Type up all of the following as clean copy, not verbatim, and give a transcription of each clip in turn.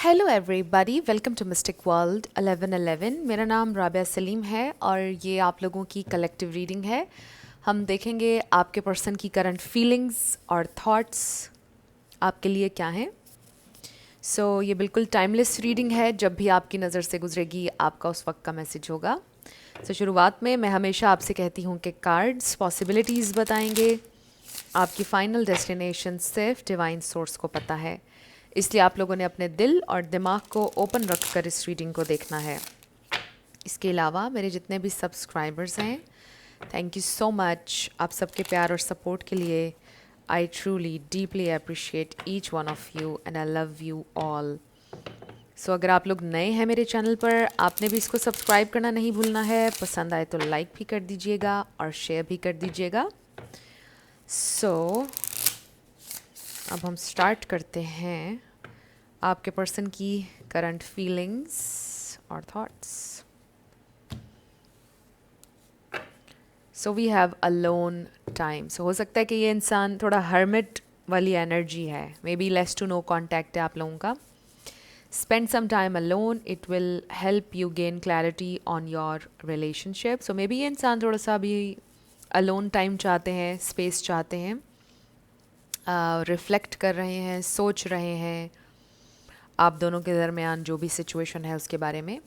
Hello everybody, welcome to Mystic World 1111। मेरा नाम राबिया सलीम है और ये आप लोगों की कलेक्टिव रीडिंग है। हम देखेंगे आपके पर्सन की करंट फीलिंग्स और थॉट्स आपके लिए क्या हैं। ये बिल्कुल टाइमलेस रीडिंग है। जब भी आपकी नज़र से गुजरेगी आपका उस वक्त का मैसेज होगा। शुरुआत में मैं हमेशा आपसे कहती हूँ कि कार्ड्स पॉसिबिलिटीज़ बताएंगे। आपकी फाइनल डेस्टिनेशन सिर्फ डिवाइन सोर्स को पता है, इसलिए आप लोगों ने अपने दिल और दिमाग को ओपन रखकर इस रीडिंग को देखना है। इसके अलावा मेरे जितने भी सब्सक्राइबर्स हैं, थैंक यू सो मच आप सबके प्यार और सपोर्ट के लिए। I truly deeply appreciate each one of you and I love you all. अगर आप लोग नए हैं मेरे चैनल पर, आपने भी इसको सब्सक्राइब करना नहीं भूलना है। पसंद आए तो लाइक भी कर दीजिएगा और शेयर भी कर दीजिएगा। अब हम स्टार्ट करते हैं आपके पर्सन की करंट फीलिंग्स और thoughts. We have alone time. हो सकता है कि ये इंसान थोड़ा हर्मिट वाली एनर्जी है, maybe less to no contact है आप लोगों का। Spend some time alone, it will help you gain clarity on your relationship. Maybe ये इंसान थोड़ा सा भी अलोन टाइम चाहते हैं, स्पेस चाहते हैं, रिफ्लेक्ट कर रहे हैं, सोच रहे हैं आप दोनों के दरमियान जो भी सिचुएशन है उसके बारे में।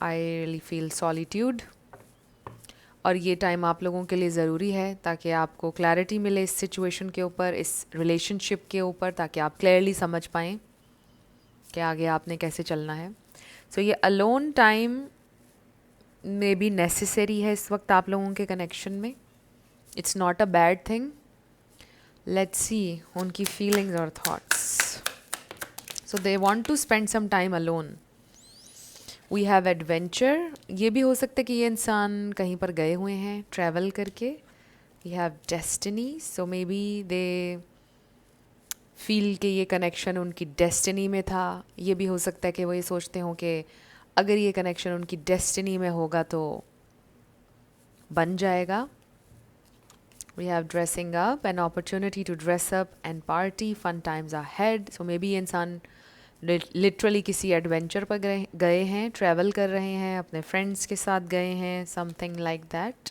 आई रियली फील सॉलिट्यूड, और ये टाइम आप लोगों के लिए ज़रूरी है ताकि आपको क्लैरिटी मिले इस सिचुएशन के ऊपर, इस रिलेशनशिप के ऊपर, ताकि आप क्लियरली समझ पाएँ कि आगे आपने कैसे चलना है। ये अलोन टाइम में भी नेसेसरी है इस वक्त आप लोगों के कनेक्शन में। It's not a bad thing. Let's see उनकी फीलिंग्स और thoughts. They want to spend some time alone. We have adventure. ये भी हो सकता है कि ये इंसान कहीं पर गए हुए हैं ट्रैवल करके। We have destiny. Maybe they feel कि ये कनेक्शन उनकी डेस्टिनी में था। ये भी हो सकता है कि वो ये सोचते हों कि अगर ये कनेक्शन उनकी डेस्टिनी में होगा तो बन जाएगा। We have dressing up, an opportunity to dress up and party, fun times ahead. Maybe ये इंसान लिटरली किसी एडवेंचर पर गए हैं, ट्रैवल कर रहे हैं, अपने फ्रेंड्स के साथ गए हैं, something like that.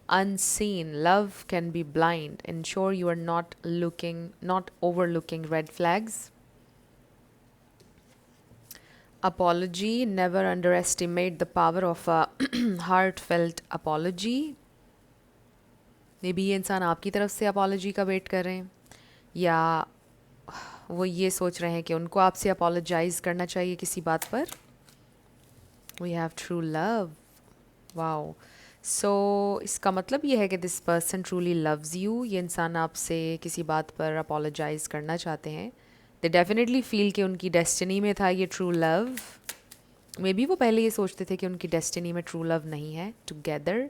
Unseen, love can be blind. Ensure you are not overlooking red flags. Apology, never underestimate the power of a heartfelt apology. May be ये इंसान आपकी तरफ से अपॉलॉजी का वेट कर रहे हैं, या वो ये सोच रहे हैं कि उनको आपसे अपॉलोजाइज़ करना चाहिए किसी बात पर। We have true love. Wow. इसका मतलब ये है कि this person truly loves you. ये इंसान आपसे किसी बात पर अपॉलोजाइज़ करना चाहते हैं। दे डेफिनेटली फील कि उनकी डेस्टिनी में था ये ट्रू लव। मे बी वो पहले ये सोचते थे कि उनकी डेस्टिनी में ट्रू लव नहीं है। Together,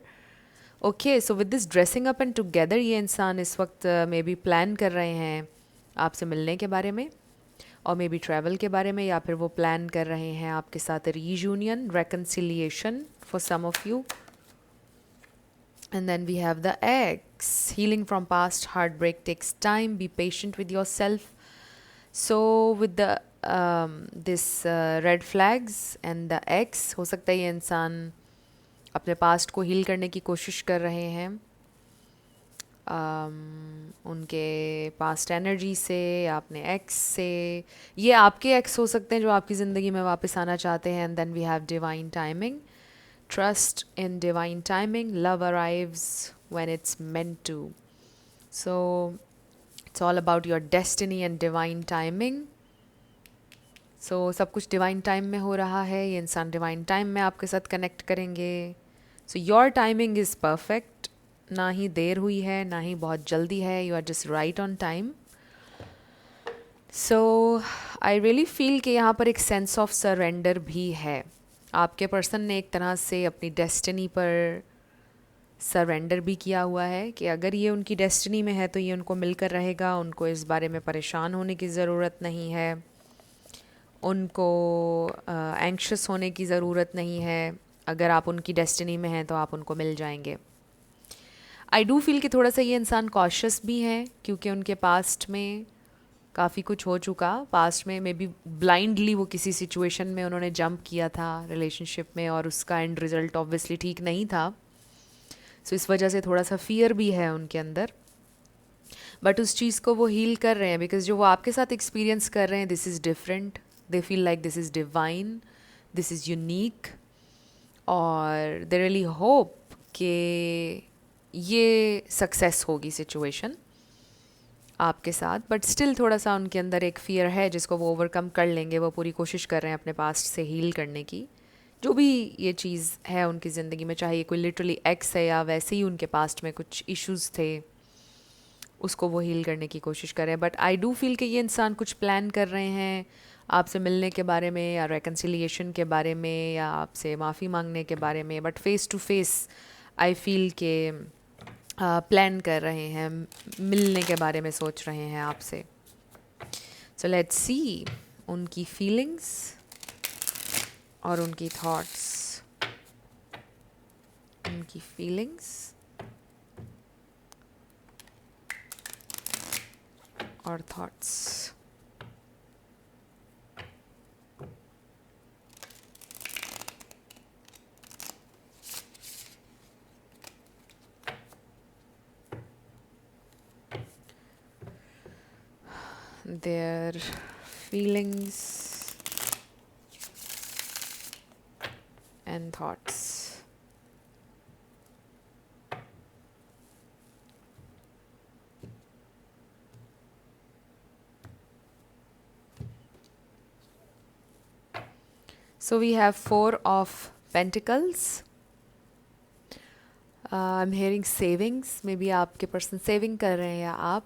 okay, with this dressing up and together, ये इंसान इस वक्त मे बी प्लान कर रहे हैं आपसे मिलने के बारे में, और मे बी ट्रैवल के बारे में, या फिर वो प्लान कर रहे हैं आपके साथ reunion, reconciliation for some of you. And then we have the ex. Healing from past heartbreak takes time, be patient with yourself. With the this red flags and the ex, हो सकता है ये इंसान अपने past को heal करने की कोशिश कर रहे हैं, उनके पास्ट एनर्जी से या अपने एक्स से। ये आपके एक्स हो सकते हैं जो आपकी ज़िंदगी में वापस आना चाहते हैं। And then we have divine timing. Trust in divine timing, love arrives when it's meant to. It's all about your destiny and divine timing. सब कुछ डिवाइन टाइम में हो रहा है। ये इंसान डिवाइन टाइम में आपके साथ कनेक्ट करेंगे। Your timing is perfect. ना ही देर हुई है, ना ही बहुत जल्दी है। You are just right on time. I really feel कि यहाँ पर एक सेंस ऑफ सरेंडर भी है। आपके पर्सन ने एक तरह से अपनी डेस्टिनी पर सरेंडर भी किया हुआ है कि अगर ये उनकी डेस्टिनी में है तो ये उनको मिलकर रहेगा। उनको इस बारे में परेशान होने की ज़रूरत नहीं है, उनको एंक्शस होने की ज़रूरत नहीं है। अगर आप उनकी डेस्टिनी में हैं तो आप उनको मिल जाएंगे। आई डू फील कि थोड़ा सा ये इंसान कॉशियस भी हैं, क्योंकि उनके पास्ट में काफ़ी कुछ हो चुका पास्ट में, मे बी ब्लाइंडली वो किसी सिचुएशन में उन्होंने जंप किया था रिलेशनशिप में और उसका एंड रिजल्ट ऑब्वियसली ठीक नहीं था. सो इस वजह से थोड़ा सा फियर भी है उनके अंदर, बट उस चीज़ को वो हील कर रहे हैं बिकॉज जो वो आपके साथ एक्सपीरियंस कर रहे हैं this is different. They feel like this is divine, this is unique, और दे रियली होप कि ये सक्सेस होगी सिचुएशन आपके साथ. बट स्टिल थोड़ा सा उनके अंदर एक फियर है जिसको वो ओवरकम कर लेंगे. वो पूरी कोशिश कर रहे हैं अपने पास्ट से हील करने की, जो भी ये चीज़ है उनकी ज़िंदगी में, चाहे ये कोई लिटरली एक्स है या वैसे ही उनके पास्ट में कुछ इश्यूज थे, उसको वो हील करने की कोशिश कर रहे हैं. बट आई डू फील कि ये इंसान कुछ प्लान कर रहे हैं आपसे मिलने के बारे में या रेकन्सिलिएशन के बारे में या आपसे माफ़ी मांगने के बारे में. But face to face I feel के प्लान कर रहे हैं, मिलने के बारे में सोच रहे हैं आपसे. सो लेट्स सी उनकी फीलिंग्स और उनकी थॉट्स. उनकी फीलिंग्स और thoughts. Their feelings and thoughts. So we have Four of Pentacles. I'm hearing savings. Maybe आपके पर्सन सेविंग कर रहे हैं या आप.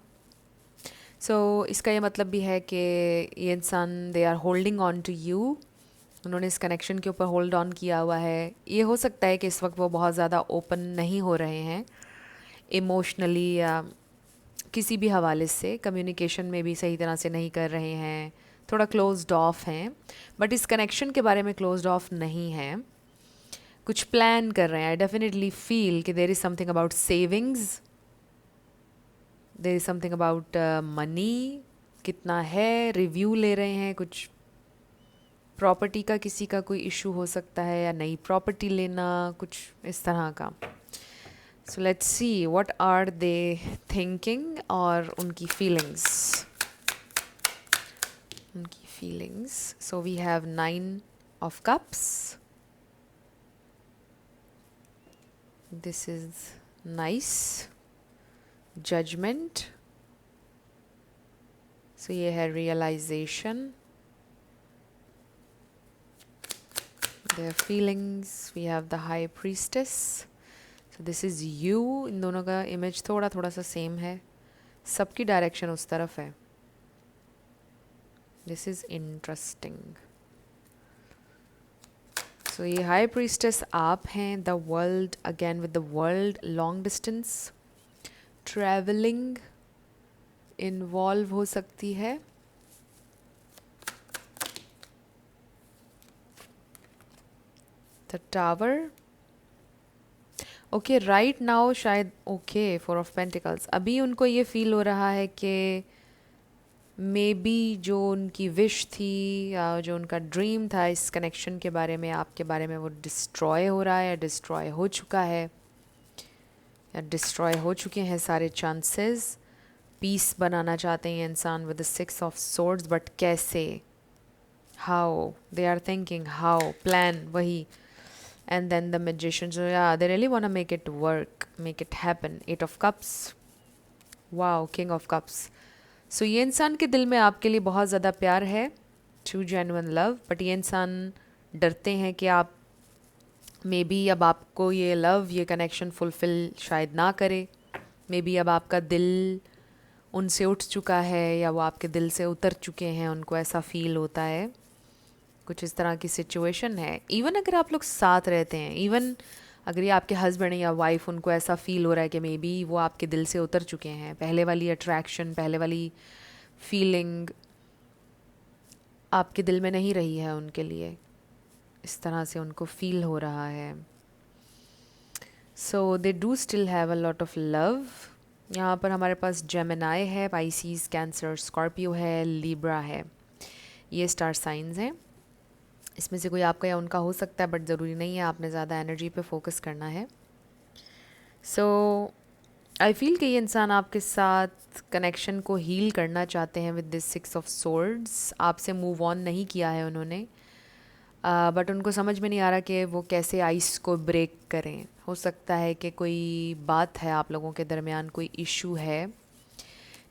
सो इसका ये मतलब भी है कि ये इंसान they are holding on to you. उन्होंने इस कनेक्शन के ऊपर होल्ड ऑन किया हुआ है. ये हो सकता है कि इस वक्त वो बहुत ज़्यादा ओपन नहीं हो रहे हैं इमोशनली या किसी भी हवाले से, कम्युनिकेशन में भी सही तरह से नहीं कर रहे हैं, थोड़ा क्लोज्ड ऑफ हैं. बट इस कनेक्शन के बारे में क्लोज्ड ऑफ नहीं है, कुछ प्लान कर रहे हैं. आई डेफिनेटली फील कि there is something about savings, there is something about money. कितना है, रिव्यू ले रहे हैं. कुछ प्रॉपर्टी का किसी का कोई इशू हो सकता है या नई प्रॉपर्टी लेना, कुछ इस तरह का. So let's see what are they thinking और उनकी फीलिंग्स. उनकी feelings. So we have 9 of Cups. This is nice. Judgment. So ये है realization. Their feelings. We have the High Priestess. So this is you. इन दोनों का image थोड़ा थोड़ा सा सेम है, सबकी डायरेक्शन उस तरफ है. This is interesting. So ये हाई प्रीस्टेस आप हैं. The world, again with the world, long distance travelling involve हो सकती है. The tower. Okay right now शायद ओके फोर ऑफ पेंटिकल्स. अभी उनको ये फील हो रहा है कि मे बी जो उनकी विश थी या जो उनका ड्रीम था इस कनेक्शन के बारे में, आपके बारे में, वो डिस्ट्रॉय हो रहा है या डिस्ट्रॉय हो चुका है या डिस्ट्रॉय हो चुके हैं सारे चांसेस. पीस बनाना चाहते हैं इंसान with the 6 of Swords, but कैसे, how, they are thinking how, plan वही. And then the magician. So yeah they really want to make it work, make it happen. 8 of Cups. Wow, King of Cups. So ये इंसान के दिल में आपके लिए बहुत ज़्यादा प्यार है, ट्रू जेन्युइन लव. बट ये इंसान डरते हैं कि आप मे बी अब आपको ये लव, ये कनेक्शन फुलफ़िल शायद ना करे. मे बी अब आपका दिल उनसे उठ चुका है या वो आपके दिल से उतर चुके हैं, उनको ऐसा फील होता है. कुछ इस तरह की सिचुएशन है. इवन अगर आप लोग साथ रहते हैं, इवन अगर ये आपके हस्बैंड या वाइफ, उनको ऐसा फील हो रहा है कि मे बी वो आपके दिल से उतर चुके हैं. पहले वाली अट्रैक्शन, पहले वाली फीलिंग आपके दिल में नहीं रही है उनके लिए. इस तरह से उनको फील हो रहा है. So they do still have a lot of love. यहाँ पर हमारे पास जेमिनाई है, पाइसीज, कैंसर, स्कॉर्पियो है, लिब्रा है। ये स्टार साइंस हैं। इसमें से कोई आपका या उनका हो सकता है, बट ज़रूरी नहीं है, आपने ज़्यादा एनर्जी पे फोकस करना है। सो आई फील कि ये इंसान आपके साथ कनेक्शन को हील करना चाहते हैं विद दिस 6 ऑफ सोर्ड्स। आपसे मूव ऑन नहीं किया है उन्होंने, बट उनको समझ में नहीं आ रहा कि वो कैसे आइस को ब्रेक करें। हो सकता है कि कोई बात है आप लोगों के दरमियान, कोई इशू है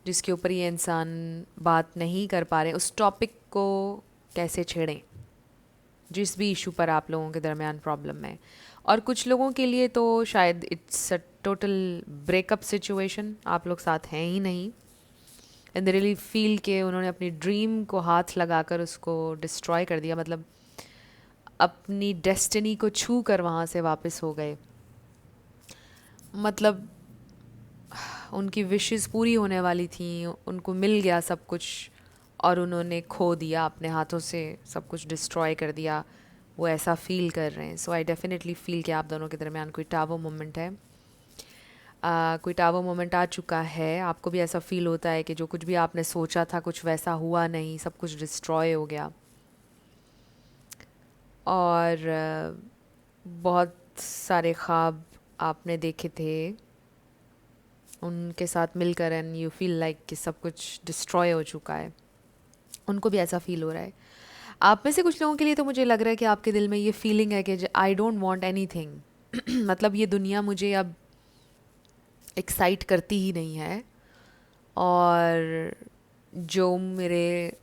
जिसके ऊपर ये इंसान बात नहीं कर पा रहे। उस टॉपिक को कैसे छेड़ें जिस भी इशू पर आप लोगों के दरमियान प्रॉब्लम है। और कुछ लोगों के लिए तो शायद it's a total breakup situation, आप लोग साथ हैं ही नहीं, एंड दे रियली फील कि उन्होंने अपनी ड्रीम को हाथ लगाकर उसको डिस्ट्रॉय कर दिया, मतलब अपनी डेस्टिनी को छू कर वहाँ से वापस हो गए। मतलब उनकी विशेस पूरी होने वाली थी, उनको मिल गया सब कुछ और उन्होंने खो दिया, अपने हाथों से सब कुछ डिस्ट्रॉय कर दिया। वो ऐसा फील कर रहे हैं। सो आई डेफिनेटली फील कि आप दोनों के दरमियान कोई टावो मोमेंट है, कोई टावो मोमेंट आ चुका है। आपको भी ऐसा फील होता है कि जो कुछ भी आपने सोचा था कुछ वैसा हुआ नहीं, सब कुछ डिस्ट्रॉय हो गया। और बहुत सारे ख्वाब आपने देखे थे उनके साथ मिलकर, एंड यू फील लाइक कि सब कुछ डिस्ट्रॉय हो चुका है। उनको भी ऐसा फील हो रहा है। आप में से कुछ लोगों के लिए तो मुझे लग रहा है कि आपके दिल में ये फीलिंग है कि आई डोंट वांट एनीथिंग मतलब ये दुनिया मुझे अब एक्साइट करती ही नहीं है, और जो मेरे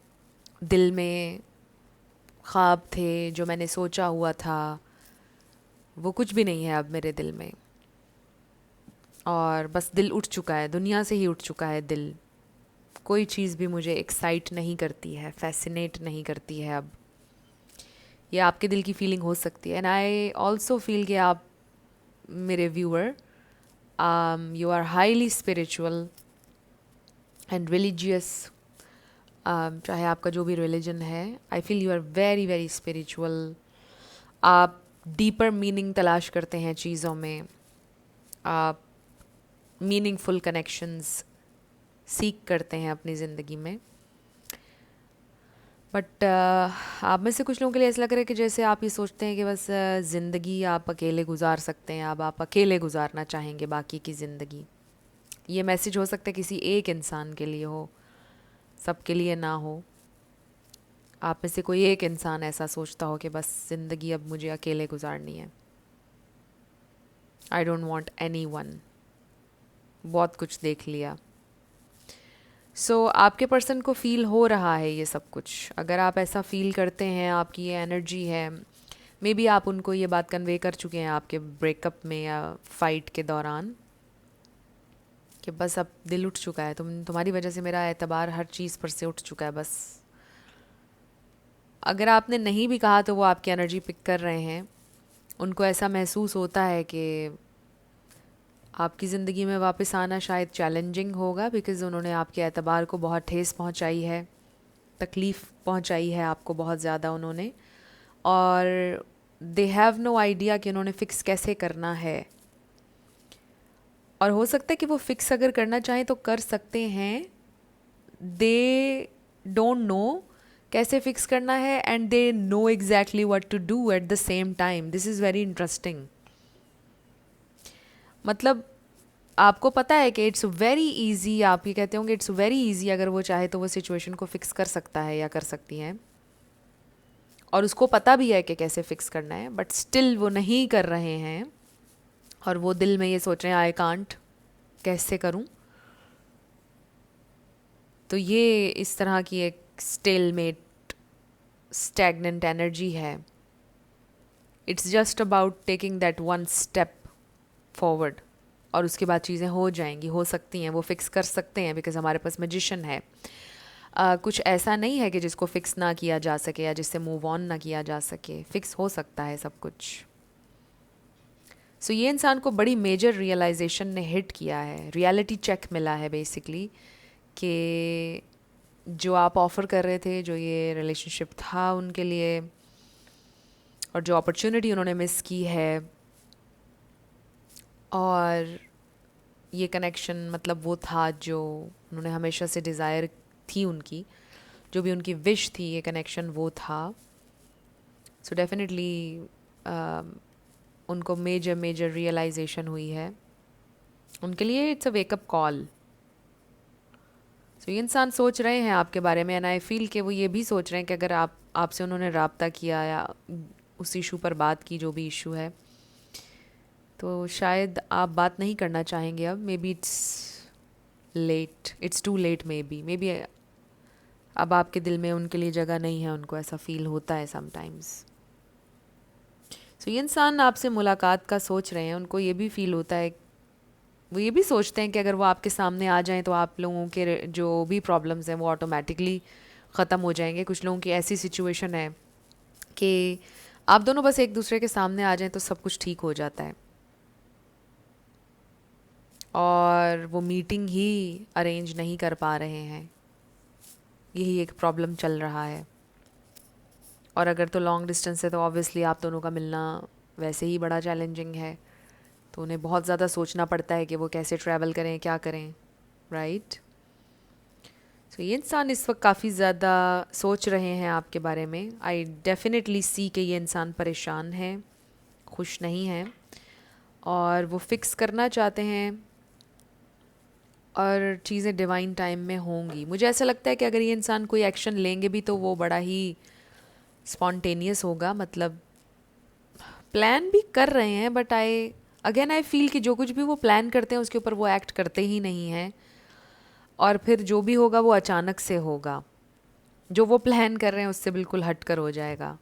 दिल में ख्वाब थे, जो मैंने सोचा हुआ था, वो कुछ भी नहीं है अब मेरे दिल में। और बस दिल उठ चुका है, दुनिया से ही उठ चुका है दिल। कोई चीज़ भी मुझे एक्साइट नहीं करती है, फैसिनेट नहीं करती है अब। ये आपके दिल की फीलिंग हो सकती है। एंड आई ऑल्सो फील कि आप मेरे viewer, you are highly spiritual and religious. चाहे आपका जो भी रिलीजन है, I feel you are very very spiritual. आप डीपर मीनिंग तलाश करते हैं चीज़ों में, आप मीनिंगफुल कनेक्शंस सीख करते हैं अपनी ज़िंदगी में। बट आप में से कुछ लोगों के लिए ऐसा लग रहा है कि जैसे आप ये सोचते हैं कि बस ज़िंदगी आप अकेले गुजार सकते हैं, अब आप अकेले गुजारना चाहेंगे बाकी की ज़िंदगी। ये मैसेज हो सकता है किसी एक इंसान के लिए हो, सबके लिए ना हो। आप में से कोई एक इंसान ऐसा सोचता हो कि बस ज़िंदगी अब मुझे अकेले गुजारनी है, आई डोंट वांट एनीवन, बहुत कुछ देख लिया। सो आपके पर्सन को फ़ील हो रहा है ये सब कुछ। अगर आप ऐसा फ़ील करते हैं, आपकी ये एनर्जी है, मे बी आप उनको ये बात कन्वे कर चुके हैं आपके ब्रेकअप में या फाइट के दौरान कि बस अब दिल उठ चुका है, तुम्हारी वजह से मेरा एतबार हर चीज़ पर से उठ चुका है बस। अगर आपने नहीं भी कहा तो वो आपकी एनर्जी पिक कर रहे हैं। उनको ऐसा महसूस होता है कि आपकी ज़िंदगी में वापस आना शायद चैलेंजिंग होगा, बिकॉज़ उन्होंने आपके एतबार को बहुत ठेस पहुंचाई है, तकलीफ़ पहुंचाई है आपको बहुत ज़्यादा उन्होंने। और दे हैव नो आइडिया कि उन्होंने फ़िक्स कैसे करना है। और हो सकता है कि वो फ़िक्स अगर करना चाहें तो कर सकते हैं, दे डोंट नो कैसे फ़िक्स करना है, and they know exactly what to do at the same time. This is very interesting. मतलब आपको पता है कि इट्स वेरी इजी, आप ये कहते होंगे इट्स वेरी इजी, अगर वो चाहे तो वो सिचुएशन को फिक्स कर सकता है या कर सकती हैं, और उसको पता भी है कि कैसे फिक्स करना है, बट स्टिल वो नहीं कर रहे हैं। और वो दिल में ये सोच रहे हैं आई कांट, कैसे करूं। तो ये इस तरह की एक स्टेलमेट, स्टैग्नेंट एनर्जी है। It's just about taking that one step forward, और उसके बाद चीज़ें हो जाएंगी, हो सकती हैं, वो फिक्स कर सकते हैं, बिकॉज हमारे पास मैजिशियन है। कुछ ऐसा नहीं है कि जिसको फिक्स ना किया जा सके या जिससे मूव ऑन ना किया जा सके, फिक्स हो सकता है सब कुछ। सो ये इंसान को बड़ी मेजर रियलाइजेशन ने हिट किया है, रियलिटी चेक मिला है बेसिकली, कि जो आप ऑफ़र कर रहे थे, जो ये रिलेशनशिप था उनके लिए, और जो अपॉर्चुनिटी उन्होंने मिस की है, और ये कनेक्शन मतलब वो था जो उन्होंने हमेशा से डिज़ायर थी उनकी, जो भी उनकी विश थी, ये कनेक्शन वो था। सो डेफिनेटली उनको मेजर मेजर रियलाइजेशन हुई है उनके लिए। It's a wake up call. So ये इंसान सोच रहे हैं आपके बारे में, एंड आई फील कि वो ये भी सोच रहे हैं कि अगर आपसे उन्होंने राब्ता किया या उस इशू पर बात की, जो भी इशू है, तो शायद आप बात नहीं करना चाहेंगे अब। Maybe it's too late, maybe अब आपके दिल में उनके लिए जगह नहीं है, उनको ऐसा फील होता है समटाइम्स। सो ये इंसान आपसे मुलाकात का सोच रहे हैं, उनको ये भी फील होता है, वो ये भी सोचते हैं कि अगर वो आपके सामने आ जाएं तो आप लोगों के जो भी प्रॉब्लम्स हैं वो ऑटोमेटिकली ख़त्म हो जाएंगे। कुछ लोगों की ऐसी सिचुएशन है कि आप दोनों बस एक दूसरे के सामने आ जाएं तो सब कुछ ठीक हो जाता है, और वो मीटिंग ही अरेंज नहीं कर पा रहे हैं, यही एक प्रॉब्लम चल रहा है। और अगर तो लॉन्ग डिस्टेंस है तो ऑब्वियसली आप दोनों का मिलना वैसे ही बड़ा चैलेंजिंग है, तो उन्हें बहुत ज़्यादा सोचना पड़ता है कि वो कैसे ट्रैवल करें, क्या करें, राइट। सो ये इंसान इस वक्त काफ़ी ज़्यादा सोच रहे हैं आपके बारे में। आई डेफिनेटली सी कि ये इंसान परेशान है, खुश नहीं है, और वो फिक्स करना चाहते हैं, और चीज़ें डिवाइन टाइम में होंगी। मुझे ऐसा लगता है कि अगर ये इंसान कोई एक्शन लेंगे भी तो वो बड़ा ही स्पॉन्टेनियस होगा, मतलब प्लान भी कर रहे हैं, बट आई फील कि जो कुछ भी वो प्लान करते हैं उसके ऊपर वो एक्ट करते ही नहीं हैं, और फिर जो भी होगा वो अचानक से होगा, जो वो प्लान कर रहे हैं उससे बिल्कुल हट कर हो जाएगा।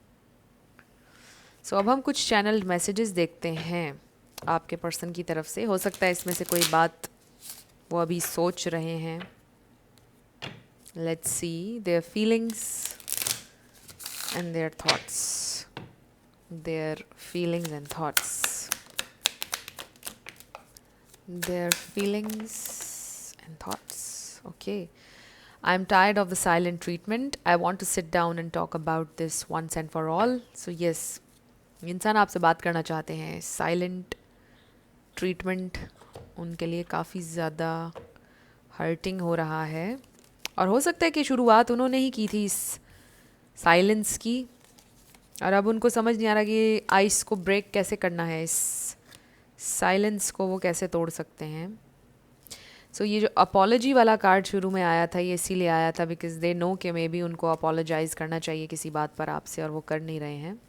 सो अब हम कुछ चैनल्ड मैसेजेस देखते हैं आपके पर्सन की तरफ से। हो सकता है इसमें से कोई बात वो अभी सोच रहे हैं। Let's see their feelings and their thoughts, their feelings and thoughts, their feelings and thoughts. Okay, I'm tired of the silent treatment. I want to sit down and talk about this once and for all. So yes, इंसान आपसे बात करना चाहते हैं। Silent treatment उनके लिए काफ़ी ज़्यादा हर्टिंग हो रहा है, और हो सकता है कि शुरुआत उन्होंने ही की थी इस साइलेंस की, और अब उनको समझ नहीं आ रहा कि आइस को ब्रेक कैसे करना है, इस साइलेंस को वो कैसे तोड़ सकते हैं। सो ये जो अपॉलॉजी वाला कार्ड शुरू में आया था, ये इसीलिए आया था बिकॉज दे नो कि मे बी उनको अपॉलोजाइज़ करना चाहिए किसी बात पर आपसे, और वो कर नहीं रहे हैं।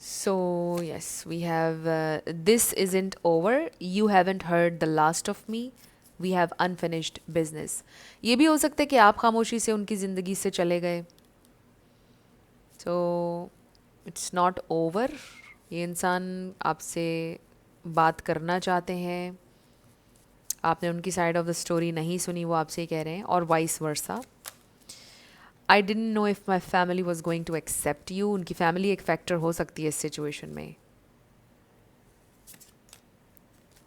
So yes, we have this isn't over, you haven't heard the last of me, we have unfinished business. ये भी हो सकता है कि आप खामोशी से उनकी ज़िंदगी से चले गए। So it's not over. ये इंसान आपसे बात करना चाहते हैं, आपने उनकी साइड ऑफ द स्टोरी नहीं सुनी, वो आपसे कह रहे हैं, और vice versa. I didn't know if my family was going to accept you. उनकी फैमिली एक फैक्टर हो सकती है इस सिचुएशन में।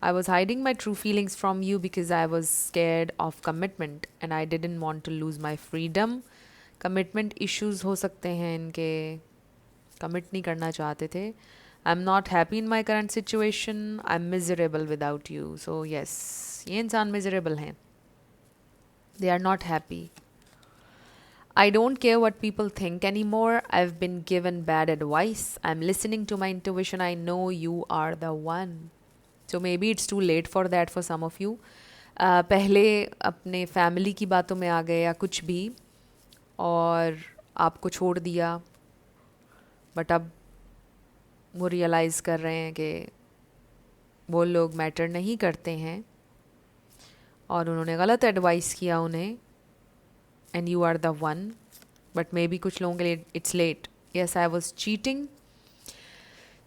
I was hiding my true feelings from you because I was scared of commitment and I didn't want to lose my freedom. Commitment issues हो सकते हैं इनके, commit नहीं करना चाहते थे। I'm not happy in my current situation. I'm miserable without you. So yes, ये इंसान miserable हैं. They are not happy. I don't care what people think anymore. I've been given bad advice. I'm listening to my intuition. I know you are the one. So maybe it's too late for that for some of you. पहले अपने family की बातों में आ गए या कुछ भी, और आपको छोड़ दिया, बट अब वो रियलाइज़ कर रहे हैं कि वो लोग मैटर नहीं करते हैं, और उन्होंने गलत एडवाइस किया उन्हें, and you are the one. But maybe कुछ लोगों के लिए it's late. Yes, I was cheating.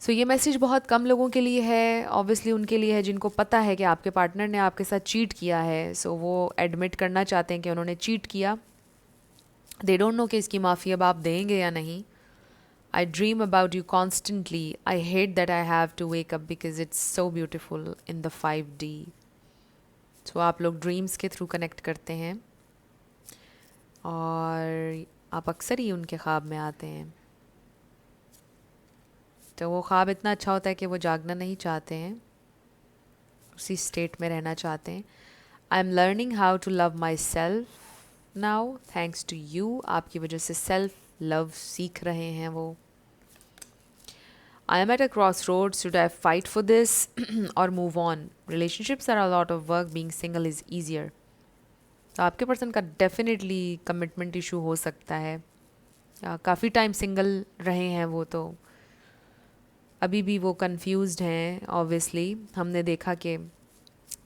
So ये मैसेज बहुत कम लोगों के लिए है, ऑब्वियसली उनके लिए है जिनको पता है कि आपके पार्टनर ने आपके साथ चीट किया है। सो वो एडमिट करना चाहते हैं कि उन्होंने चीट किया। दे डोंट नो कि इसकी माफ़ी अब आप देंगे या नहीं। I dream about you constantly, I hate that I have to wake up because it's so beautiful in the 5D। So आप लोग ड्रीम्स के थ्रू कनेक्ट करते हैं, और आप अक्सर ही उनके ख्वाब में आते हैं। तो वो ख्वाब इतना अच्छा होता है कि वो जागना नहीं चाहते हैं, उसी स्टेट में रहना चाहते हैं। I am learning how to love myself now thanks to you, आपकी वजह से सेल्फ लव सीख रहे हैं वो। I am at a crossroads. Should I fight for this or move on? Relationships are a lot of work. Being single is easier. तो आपके person का डेफिनेटली कमिटमेंट इशू हो सकता है। काफ़ी टाइम सिंगल रहे हैं वो, तो अभी भी वो कंफ्यूज्ड हैं। ऑब्वियसली हमने देखा कि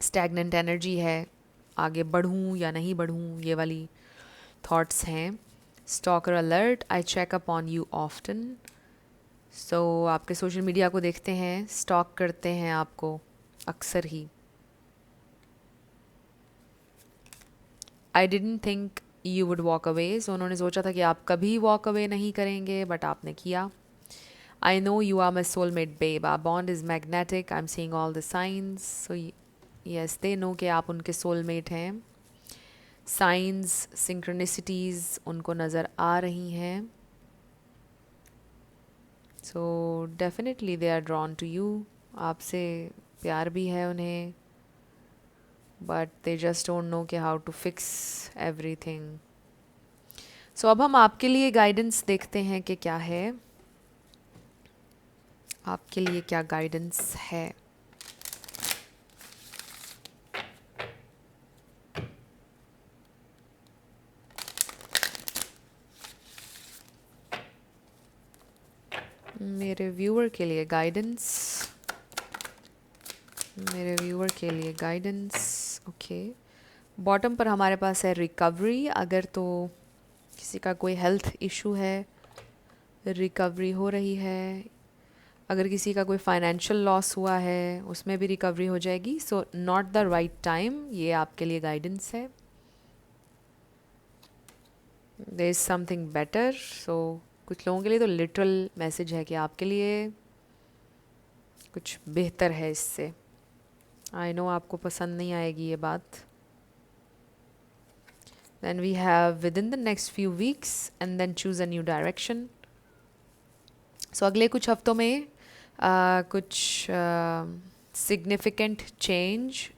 स्टैगनेंट एनर्जी है, आगे बढ़ूँ या नहीं बढ़ूँ, ये वाली थॉट्स हैं। Stalker alert, I check up on you often. So आपके सोशल मीडिया को देखते हैं, स्टॉक करते हैं आपको अक्सर ही। I didn't think you would walk away, so उन्होंने सोचा था कि आप कभी वॉक अवे नहीं करेंगे, बट आपने किया। I know you are my soulmate babe, our bond is magnetic, I am seeing all the science. So yes, they know कि आप उनके सोलमेट हैं। साइंस, सिंक्रोनिसिटीज़ उनको नज़र आ रही हैं। So definitely they are drawn to you, आपसे प्यार भी है उन्हें, but they just don't know कि how to fix everything. So अब हम आपके लिए गाइडेंस देखते हैं कि क्या है, आपके लिए क्या गाइडेंस है। मेरे व्यूअर के लिए गाइडेंस, मेरे व्यूअर के लिए गाइडेंस। ओके, बॉटम पर हमारे पास है रिकवरी। अगर तो किसी का कोई हेल्थ इशू है, रिकवरी हो रही है। अगर किसी का कोई फाइनेंशियल लॉस हुआ है, उसमें भी रिकवरी हो जाएगी। So not the right time, ये आपके लिए गाइडेंस है। There is something better. So कुछ लोगों के लिए तो लिटरल मैसेज है कि आपके लिए कुछ बेहतर है इससे। आई नो आपको पसंद नहीं आएगी ये बात। Then we have within the next few weeks and then choose a new direction. So अगले कुछ हफ्तों में कुछ significant change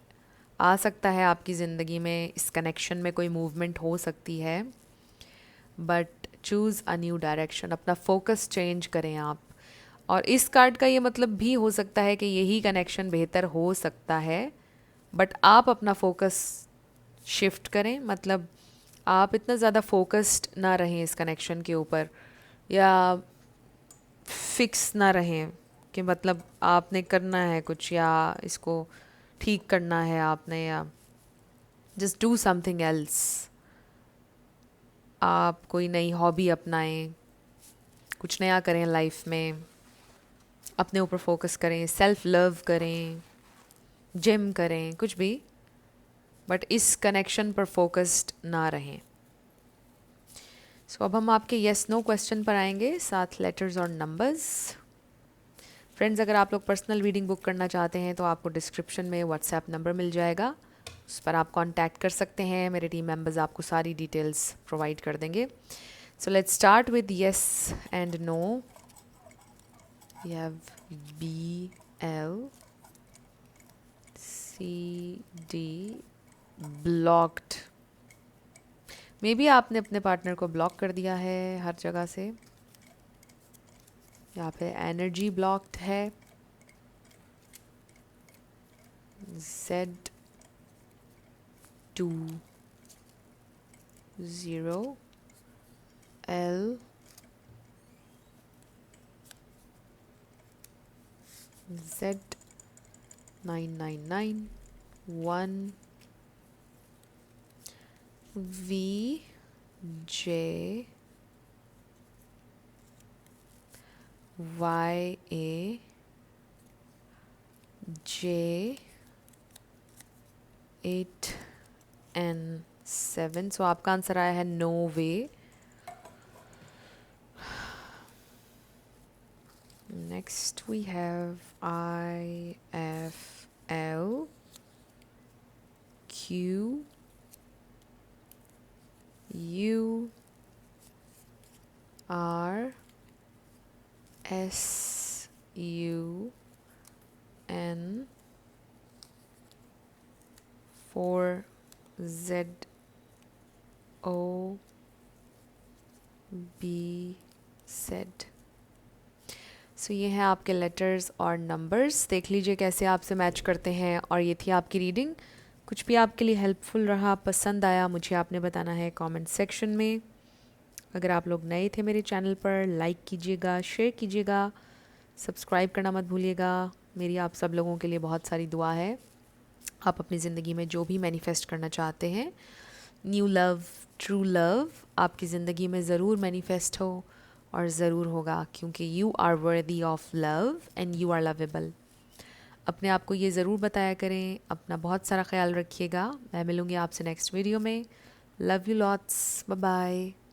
आ सकता है आपकी ज़िंदगी में, इस कनेक्शन में कोई मूवमेंट हो सकती है। But choose a new direction, अपना फोकस चेंज करें आप। और इस कार्ड का ये मतलब भी हो सकता है कि यही कनेक्शन बेहतर हो सकता है, बट आप अपना फोकस शिफ्ट करें। मतलब आप इतना ज़्यादा फोकस्ड ना रहें इस कनेक्शन के ऊपर, या फिक्स ना रहें कि मतलब आपने करना है कुछ या इसको ठीक करना है आपने, या जस्ट डू समथिंग एल्स। आप कोई नई हॉबी अपनाएं, कुछ नया करें लाइफ में, अपने ऊपर फोकस करें, सेल्फ लव करें, जिम करें, कुछ भी, बट इस कनेक्शन पर फोकस्ड ना रहें। सो अब हम आपके येस नो क्वेश्चन पर आएंगे, 7 लेटर्स और नंबर्स। फ्रेंड्स, अगर आप लोग पर्सनल रीडिंग बुक करना चाहते हैं तो आपको डिस्क्रिप्शन में व्हाट्सएप नंबर मिल जाएगा, उस पर आप कांटेक्ट कर सकते हैं। मेरे टीम मेंबर्स आपको सारी डिटेल्स प्रोवाइड कर देंगे। So let's start with yes and no. We have BL CD blocked. Maybe आपने अपने पार्टनर को ब्लॉक कर दिया है हर जगह से, या फिर एनर्जी ब्लॉक्ड है। Z20L Z9991 VJ YA J8N7। सो आपका आंसर आया है no way. Next we have IFL QURSUN 4ZOB so ये हैं आपके लेटर्स और नंबर्स, देख लीजिए कैसे आपसे मैच करते हैं। और ये थी आपकी रीडिंग। कुछ भी आपके लिए हेल्पफुल रहा, पसंद आया, मुझे आपने बताना है कमेंट सेक्शन में। अगर आप लोग नए थे मेरे चैनल पर, लाइक कीजिएगा, शेयर कीजिएगा, सब्सक्राइब करना मत भूलिएगा। मेरी आप सब लोगों के लिए बहुत सारी दुआ है। आप अपनी ज़िंदगी में जो भी मैनिफेस्ट करना चाहते हैं, न्यू लव, ट्रू लव, आपकी ज़िंदगी में ज़रूर मैनिफेस्ट हो और ज़रूर होगा, क्योंकि you are worthy of love and you are lovable. अपने आप को ये ज़रूर बताया करें। अपना बहुत सारा ख्याल रखिएगा। मैं मिलूँगी आपसे नेक्स्ट वीडियो में। Love you lots, bye bye.